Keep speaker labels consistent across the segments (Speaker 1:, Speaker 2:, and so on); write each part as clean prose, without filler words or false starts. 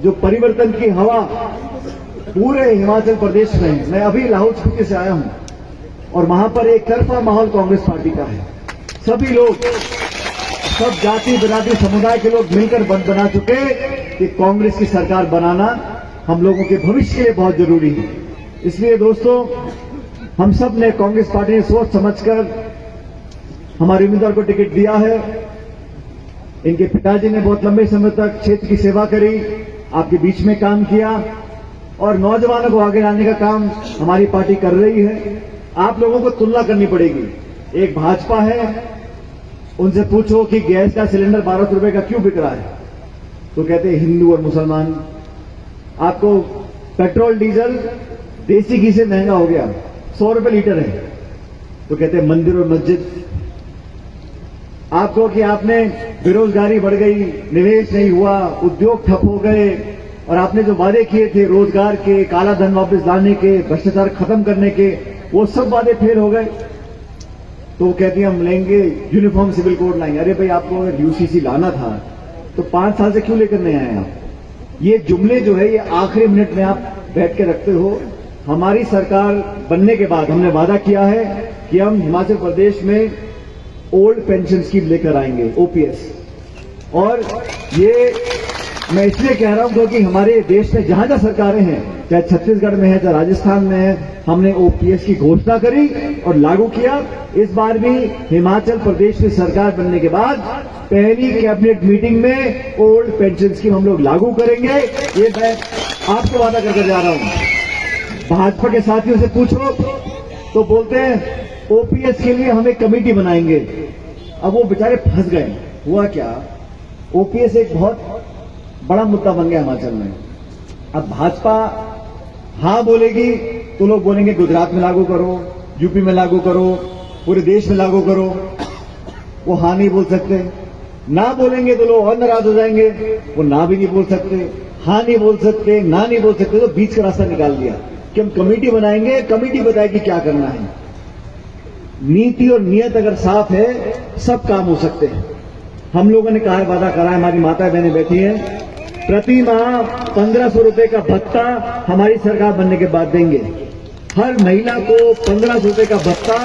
Speaker 1: जो परिवर्तन की हवा पूरे हिमाचल प्रदेश में, मैं अभी लाहौल स्पीति से आया हूं और वहां पर एक तरफा माहौल कांग्रेस पार्टी का है। सभी लोग, सब जाति बिरादरी समुदाय के लोग मिलकर बना चुके कि कांग्रेस की सरकार बनाना हम लोगों के भविष्य के लिए बहुत जरूरी है। इसलिए दोस्तों, हम सब ने, कांग्रेस पार्टी ने सोच समझकर हमारे उम्मीदवार को टिकट दिया है। इनके पिताजी ने बहुत लंबे समय तक क्षेत्र की सेवा करी, आपके बीच में काम किया और नौजवानों को आगे लाने का काम हमारी पार्टी कर रही है। आप लोगों को तुलना करनी पड़ेगी। एक भाजपा है, उनसे पूछो कि गैस का सिलेंडर 1200 रुपए का क्यों बिक रहा है, तो कहते हैं हिंदू और मुसलमान। आपको पेट्रोल डीजल देसी घी से महंगा हो गया, 100 रुपए लीटर है, तो कहते हैं मंदिर और मस्जिद। आपको कि आपने बेरोजगारी बढ़ गई, निवेश नहीं हुआ, उद्योग ठप हो गए और आपने जो वादे किए थे रोजगार के, काला धन वापस लाने के, भ्रष्टाचार खत्म करने के, वो सब वादे फेल हो गए। तो वो कहती है हम लेंगे यूनिफॉर्म सिविल कोड लाएंगे। अरे भाई, आपको अगर यूसीसी लाना था तो 5 साल से क्यों लेकर नहीं आए आप? ये जुमले जो है ये आखिरी मिनट में आप बैठ के रखते हो। हमारी सरकार बनने के बाद हमने वादा किया है कि हम हिमाचल प्रदेश में ओल्ड पेंशन स्कीम लेकर आएंगे, ओपीएस। और ये मैं इसलिए कह रहा हूं क्योंकि हमारे देश में जहां जहां सरकारें हैं, चाहे छत्तीसगढ़ में है, चाहे राजस्थान में है, हमने ओपीएस की घोषणा करी और लागू किया। इस बार भी हिमाचल प्रदेश में सरकार बनने के बाद पहली कैबिनेट मीटिंग में ओल्ड पेंशन स्कीम हम लोग लागू करेंगे। ये मैं आपको वादा करके जा रहा हूं। भाजपा के साथियों से पूछो तो बोलते हैं ओपीएस के लिए हम एक कमेटी बनाएंगे। अब वो बेचारे फंस गए। हुआ क्या, ओपीएस एक बहुत बड़ा मुद्दा बन गया हिमाचल में। अब भाजपा हां बोलेगी तो लोग बोलेंगे गुजरात में लागू करो, यूपी में लागू करो, पूरे देश में लागू करो। वो हां नहीं बोल सकते। ना बोलेंगे तो लोग और नाराज हो जाएंगे। वो ना भी नहीं बोल सकते, हां नहीं बोल सकते, ना नहीं बोल सकते, तो बीच का रास्ता निकाल दिया कि हम कमेटी बनाएंगे, कमेटी बताएगी क्या करना है। नीति और नियत अगर साफ है, सब काम हो सकते हैं। हम लोगों ने कहा, वादा करा है, हमारी माता बहनें बैठी हैं, प्रति माह 1500 रुपए का भत्ता हमारी सरकार बनने के बाद देंगे। हर महिला को 1500 रुपए का भत्ता,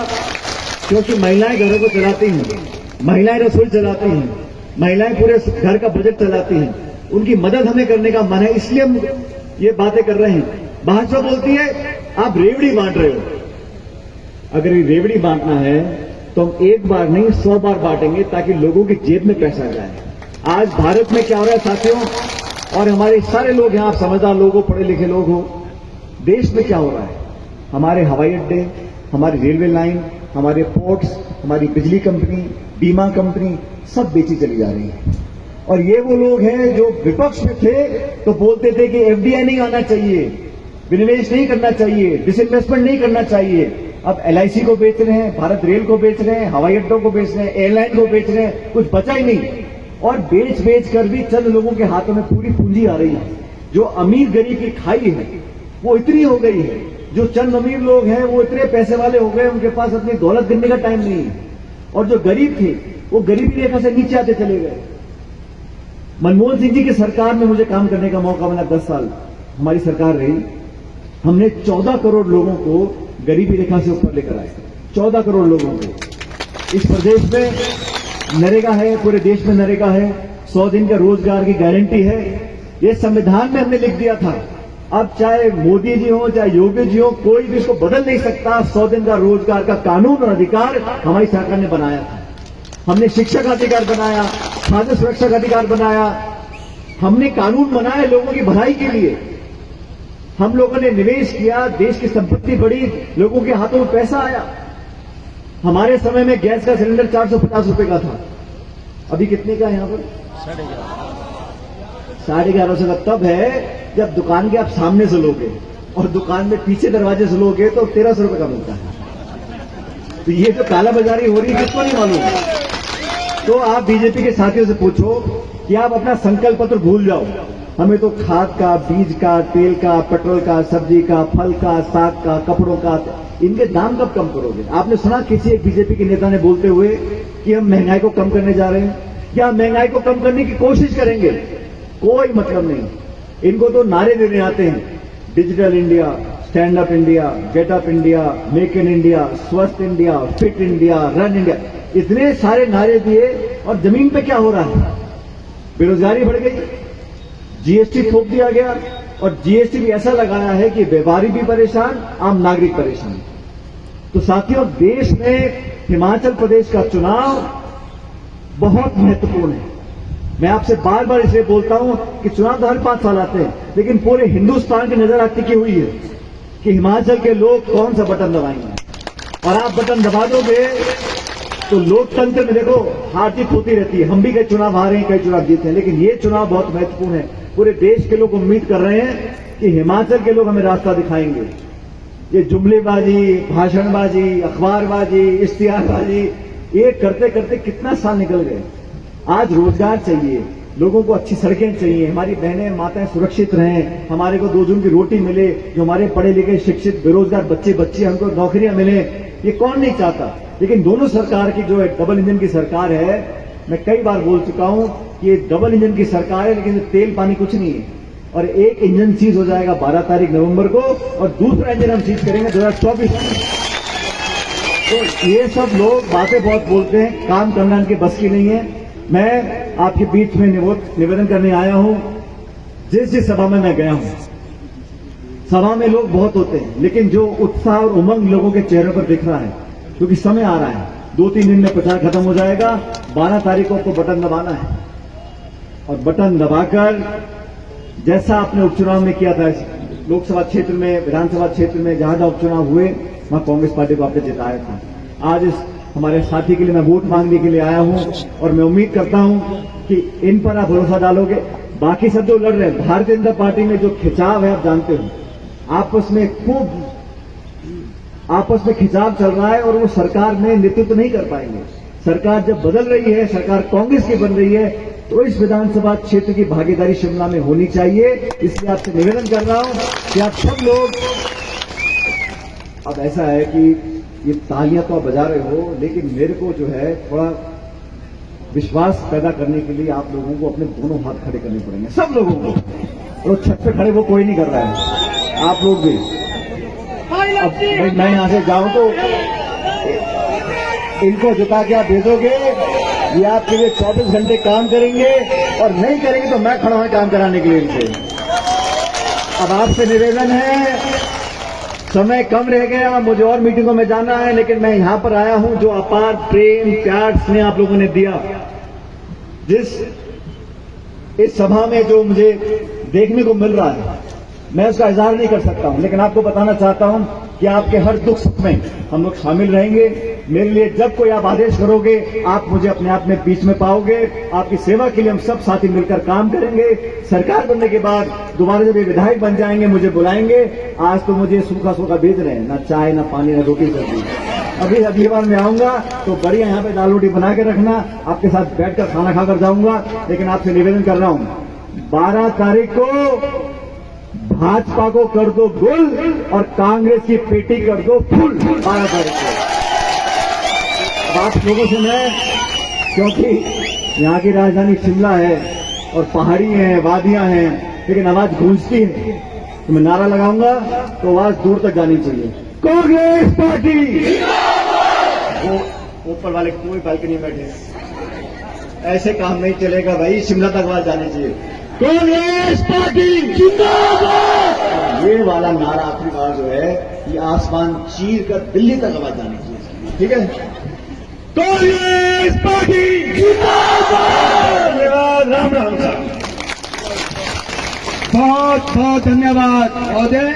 Speaker 1: क्योंकि महिलाएं घरों को चलाती हैं, महिलाएं रसोई चलाती हैं, महिलाएं पूरे घर का बजट चलाती हैं, उनकी मदद हमें करने का मन है, इसलिए हम ये बातें कर रहे हैं। भाजपा बोलती है आप रेवड़ी बांट रहे हो। अगर ये रेवड़ी बांटना है तो हम एक बार नहीं 100 बार बांटेंगे ताकि लोगों की जेब में पैसा जाए। आज भारत में क्या हो रहा है साथियों, और हमारे सारे लोग यहां, आप समझदार लोग हो, पढ़े लिखे लोग हो, देश में क्या हो रहा है, हमारे हवाई अड्डे, हमारी रेलवे लाइन, हमारे पोर्ट्स, हमारी बिजली कंपनी, बीमा कंपनी सब बेची चली जा रही है। और ये वो लोग हैं जो विपक्ष में थे तो बोलते थे कि एफडीआई नहीं आना चाहिए, विनिवेश नहीं करना चाहिए, डिसइन्वेस्टमेंट नहीं करना चाहिए। अब एलआईसी को बेच रहे हैं, भारत रेल को बेच रहे हैं, हवाई अड्डों को बेच रहे हैं, एयरलाइन को बेच रहे हैं, कुछ बचा ही नहीं। और बेच कर भी चंद लोगों के हाथों में पूरी पूंजी आ रही है। जो अमीर गरीब की खाई है वो इतनी हो गई है, जो चंद अमीर लोग हैं वो इतने पैसे वाले हो गए, उनके पास अपनी दौलत गिनने का टाइम नहीं है। और जो गरीब थे वो गरीबी रेखा से नीचे आते चले गए। मनमोहन सिंह जी की सरकार में मुझे काम करने का मौका मिला, 10 साल हमारी सरकार रही। हमने 14 करोड़ लोगों को गरीबी रेखा से ऊपर लेकर आए, 14 करोड़ लोगों को। इस प्रदेश में नरेगा है, पूरे देश में नरेगा है, 100 दिन का रोजगार की गारंटी है। ये संविधान में हमने लिख दिया था। अब चाहे मोदी जी हो, चाहे योगी जी हो, कोई भी इसको बदल नहीं सकता। 100 दिन का रोजगार का कानून और अधिकार हमारी सरकार ने बनाया था। हमने शिक्षा का अधिकार बनाया, खाद्य सुरक्षा का अधिकार बनाया, हमने कानून बनाए लोगों की भलाई के लिए। हम लोगों ने निवेश किया, देश की संपत्ति बढ़ी, लोगों के हाथों में पैसा आया। हमारे समय में गैस का सिलेंडर 450 रुपए का था, अभी कितने का है यहां पर? 1150 का तब है जब दुकान के आप सामने से लोगे और दुकान में पीछे दरवाजे से लोगे तो 1300 रुपए का मिलता है। तो ये जो काला बाजारी हो रही है किसको नहीं मालूम। तो आप बीजेपी के साथियों से पूछो कि आप अपना संकल्प पत्र भूल जाओ। हमें तो खाद का, बीज का, तेल का, पेट्रोल का, सब्जी का, फल का, साग का, कपड़ों का, इनके दाम कब कम करोगे? आपने सुना किसी एक बीजेपी के नेता ने बोलते हुए कि हम महंगाई को कम करने जा रहे हैं या महंगाई को कम करने की कोशिश करेंगे? कोई मतलब नहीं। इनको तो नारे देने आते हैं, digital India, stand up India, get up India, make in India, स्वस्थ India, fit India, run India, इतने सारे नारे दिए और जमीन पे क्या हो रहा है? बेरोजगारी बढ़ गई, जीएसटी थोप दिया गया और जीएसटी भी ऐसा लगाया है कि व्यापारी भी परेशान, आम नागरिक परेशान। तो साथियों, देश में हिमाचल प्रदेश का चुनाव बहुत महत्वपूर्ण है। मैं आपसे बार बार इसलिए बोलता हूं कि चुनाव तो हर 5 साल आते हैं, लेकिन पूरे हिंदुस्तान की नजर आज टिकी हुई है कि हिमाचल के लोग कौन सा बटन दबाएंगे। और आप बटन दबा दोगे तो लोकतंत्र में देखो हार जीत होती रहती है। हम भी कई चुनाव हारे हैं, कई चुनाव जीते हैं, लेकिन ये चुनाव बहुत महत्वपूर्ण है। पूरे देश के लोग उम्मीद कर रहे हैं कि हिमाचल के लोग हमें रास्ता दिखाएंगे। ये जुमलेबाजी, भाषणबाजी, अखबारबाजी, इश्तिहारबाजी, ये करते करते कितना साल निकल गए। आज रोजगार चाहिए, लोगों को अच्छी सड़कें चाहिए, हमारी बहनें माताएं सुरक्षित रहें, हमारे को 2 जून की रोटी मिले, जो हमारे पढ़े लिखे शिक्षित बेरोजगार बच्चे हमको नौकरियां मिले, ये कौन नहीं चाहता। लेकिन दोनों सरकार की जो डबल इंजन की सरकार है, मैं कई बार बोल चुका हूं कि ये डबल इंजन की सरकार है, लेकिन तेल पानी कुछ नहीं है। और एक इंजन सीज हो जाएगा 12 तारीख नवंबर को और दूसरा इंजन हम सीज करेंगे 2024 में। तो ये सब लोग बातें बहुत बोलते हैं, काम करना इनके बस की नहीं है। मैं आपके बीच में निवेदन करने आया हूं। जिस सभा में मैं गया हूं, सभा में लोग बहुत होते हैं, लेकिन जो उत्साह और उमंग लोगों के चेहरों पर दिख रहा है, क्योंकि समय आ रहा है, 2-3 दिन में प्रचार खत्म हो जाएगा। 12 तारीख को आपको बटन दबाना है और बटन दबाकर जैसा आपने उपचुनाव में किया था, लोकसभा क्षेत्र में, विधानसभा क्षेत्र में जहां जहां उपचुनाव हुए, वहां कांग्रेस पार्टी को आपने जिताया था। आज इस हमारे साथी के लिए मैं वोट मांगने के लिए आया हूं और मैं उम्मीद करता हूं कि इन पर आप भरोसा डालोगे। बाकी सब जो लड़ रहे हैं, भारतीय जनता पार्टी में जो खिंचाव है आप जानते हो, आपस में खिंचाव चल रहा है और वो सरकार में नेतृत्व नहीं कर पाएंगे। सरकार जब बदल रही है, सरकार कांग्रेस की बन रही है, तो इस विधानसभा क्षेत्र की भागीदारी शिमला में होनी चाहिए। इसलिए आपसे निवेदन कर रहा हूं कि आप सब लोग, अब ऐसा है कि ये तालियां तो आप बजा रहे हो, लेकिन मेरे को जो है थोड़ा विश्वास पैदा करने के लिए आप लोगों को अपने दोनों हाथ खड़े करने पड़ेंगे, सब लोगों को। और छत पे खड़े वो कोई नहीं कर रहा है, आप लोग भी। अब मैं यहां से जाऊं तो इनको जिता के आप भेजोगे, ये आपके लिए 24 घंटे काम करेंगे, और नहीं करेंगे तो मैं खड़ा हूं काम कराने के लिए इनसे। अब आपसे निवेदन है, समय कम रह गया, मुझे और मीटिंगों में जाना है, लेकिन मैं यहां पर आया हूं। जो अपार प्रेम प्यार स्नेह आप लोगों ने दिया, इस सभा में जो मुझे देखने को मिल रहा है, मैं उसका इजहार नहीं कर सकता हूं, लेकिन आपको बताना चाहता हूं कि आपके हर दुख सुख में हम लोग शामिल रहेंगे। मेरे लिए जब कोई आप आदेश करोगे, आप मुझे अपने आप में बीच में पाओगे। आपकी सेवा के लिए हम सब साथी मिलकर काम करेंगे। सरकार बनने के बाद दोबारा जब ये विधायक बन जाएंगे, मुझे बुलाएंगे। आज तो मुझे सूखा सूखा भेज रहे हैं, ना चाय ना पानी ना रोटी सब्जी। अगली बार मैं आऊंगा तो बढ़िया यहाँ पे दाल रोटी बना के रखना, आपके साथ बैठकर खाना खाकर जाऊंगा। लेकिन आपसे निवेदन कर रहा हूं, 12 तारीख को भाजपा को कर दो गुल और कांग्रेस की पेटी कर दो फुल। 12 तारीख को आप लोगों से मैं, क्योंकि यहाँ की राजधानी शिमला है और पहाड़ी हैं, वादियां हैं, लेकिन आवाज गूंजती है, तो मैं नारा लगाऊंगा तो आवाज दूर तक जानी चाहिए। कांग्रेस पार्टी, वो ऊपर वाले कोई बालकनी में बैठे, ऐसे काम नहीं चलेगा भाई, शिमला तक आवाज जानी चाहिए। कांग्रेस पार्टी जिंदाबाद। ये वाला नारा आखिरी बार जो है, ये आसमान चीर कर दिल्ली तक आवाज जानी चाहिए, ठीक है। कांग्रेस पार्टी जिंदाबाद। धन्यवाद, राम राम साहब, बहुत बहुत धन्यवाद महोदय।